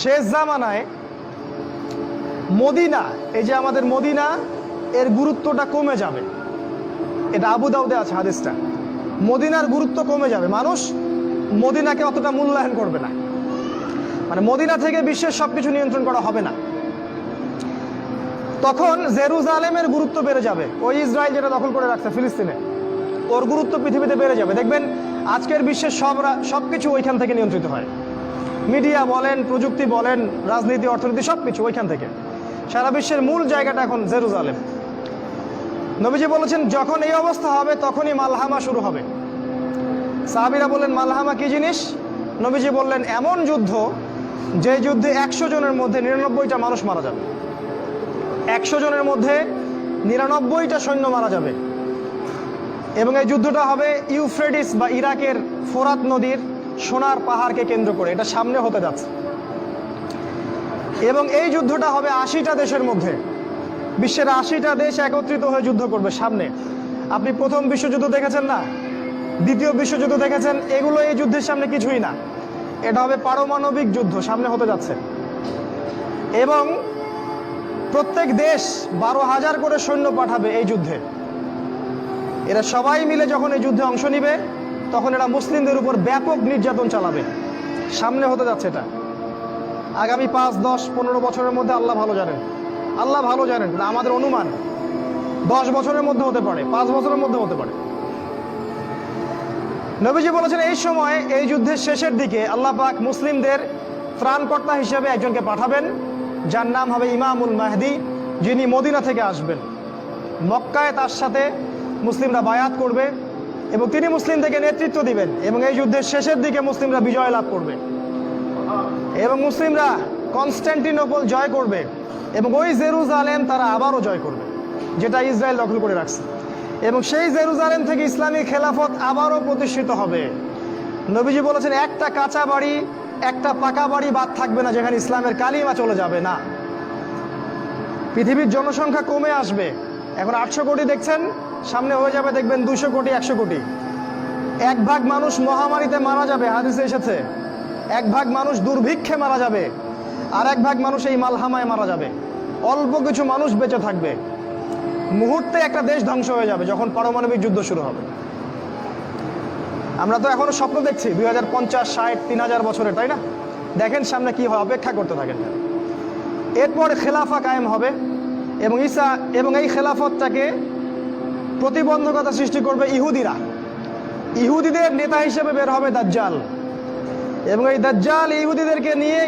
শেষ জামানায় মদিনা, এই যে আমাদের মদিনা, এর গুরুত্বটা কমে যাবে। এটা আবু দাউদে আছে হাদিসটা। মদিনার গুরুত্ব কমে যাবে, মানুষ মদিনাকে অতটা মূল্যায়ন করবে না। মানে মদিনা থেকে বিশ্বের সবকিছু নিয়ন্ত্রণ করা হবে না। তখন জেরুজালেমের গুরুত্ব বেড়ে যাবে। ওই ইসরায়েল যেটা দখল করে রাখছে ফিলিস্তিনে, ওর গুরুত্ব পৃথিবীতে বেড়ে যাবে। দেখবেন আজকের বিশ্বের সবকিছু ওইখান থেকে নিয়ন্ত্রিত হয়। মিডিয়া বলেন, প্রযুক্তি বলেন, রাজনীতি, অর্থনীতি, সবকিছু ওইখান থেকে। সারা বিশ্বের মূল জায়গাটা এখন জেরুজালেম। নবীজি বলেছেন যখন এই অবস্থা হবে তখনই মালহামা শুরু হবে। সাহাবীরা বললেন মালহামা কি জিনিস? নবীজি বললেন এমন যুদ্ধ যে যুদ্ধে 100 জনের মধ্যে 99টা মানুষ মারা যাবে। 100 জনের মধ্যে 99টা সৈন্য মারা যাবে। এবং এই যুদ্ধটা হবে ইউফ্রেটিস বা ইরাকের ফোরাত নদীর সোনার পাহাড়কে কেন্দ্র করে। এটা সামনে হতে যাচ্ছে। এবং এই যুদ্ধটা হবে 80টা দেশের মধ্যে। বিশ্বের 80টা দেশ একত্রিত হয়ে যুদ্ধ করবে সামনে। আপনি প্রথম বিশ্বযুদ্ধ দেখেছেন না, দ্বিতীয় বিশ্বযুদ্ধ দেখেছেন, এগুলো এই যুদ্ধের সামনে কিছুই না। এটা হবে পারমাণবিক যুদ্ধ, সামনে হতে যাচ্ছে। এবং প্রত্যেক দেশ 12,000 করে সৈন্য পাঠাবে এই যুদ্ধে। এরা সবাই মিলে যখন এই যুদ্ধে অংশ নিবে তখন এরা মুসলিমদের উপর ব্যাপক নির্যাতন চালাবে। সামনে হতে যাচ্ছে এটা। আগামী 5, 10, 15 বছরের মধ্যে আল্লাহ ভালো জানেন। আল্লাহ ভালো জানেন, আমাদের অনুমান 10 বছরের মধ্যে হতে পারে, 5 বছরের মধ্যে হতে পারে। নবীজি বলেছেন এই সময়, এই যুদ্ধের শেষের দিকে আল্লাহ পাক মুসলিমদের ত্রাণকর্তা হিসেবে একজনকে পাঠাবেন, যার নাম হবে ইমামুল মাহদি, যিনি মদিনা থেকে আসবেন। মক্কায় তার সাথে মুসলিমরা বায়াত করবে এবং তিনি মুসলিমদেরকে নেতৃত্ব দিবেন। এবং এই যুদ্ধের শেষের দিকে মুসলিমরা বিজয় লাভ করবে এবং মুসলিমরা কনস্ট্যান্টিনোপল জয় করবে এবং ওই জেরুজালেম তারা আবারও জয় করবে, যেটা ইসরায়েল দখল করে রাখছে। এবং সেই জেরুজালেম থেকে ইসলামী খেলাফত আবারও প্রতিষ্ঠিত হবে। নবীজি বলেছেন একটা কাঁচা বাড়ি, একটা পাকা বাড়ি বাদ থাকবে না যেখানে ইসলামের কালিমা চলে যাবে না। পৃথিবীর জনসংখ্যা কমে আসবে। এখন 800 কোটি দেখছেন, সামনে হয়ে যাবে দেখবেন 200 কোটি, 100 কোটি। 1 ভাগ মানুষ মহামারীতে মারা যাবে, হাদিসে এসেছে। 1 ভাগ মানুষ দুর্ভিক্ষে মারা যাবে, আর 1 ভাগ মানুষ এই মালহামায় মারা যাবে। অল্প কিছু মানুষ বেঁচে থাকবে। মুহূর্তে একটা দেশ ধ্বংস হয়ে যাবে যখন পারমাণবিক যুদ্ধ শুরু হবে। আমরা তো এখনো স্বপ্ন দেখছি 2050, 60, 3000 বছরে, তাই না? দেখেন সামনে কি হয়, অপেক্ষা করতে থাকেন। এরপর খেলাফা কায়েম হবে এবং এই খেলাফতটাকে প্রতিবন্ধকতা সৃষ্টি করবে ইহুদিরা। ইহুদিদের নেতা হিসেবে বের হবে দাজ্জাল এবং এই দাজ্জাল ইহুদিদেরকে নিয়ে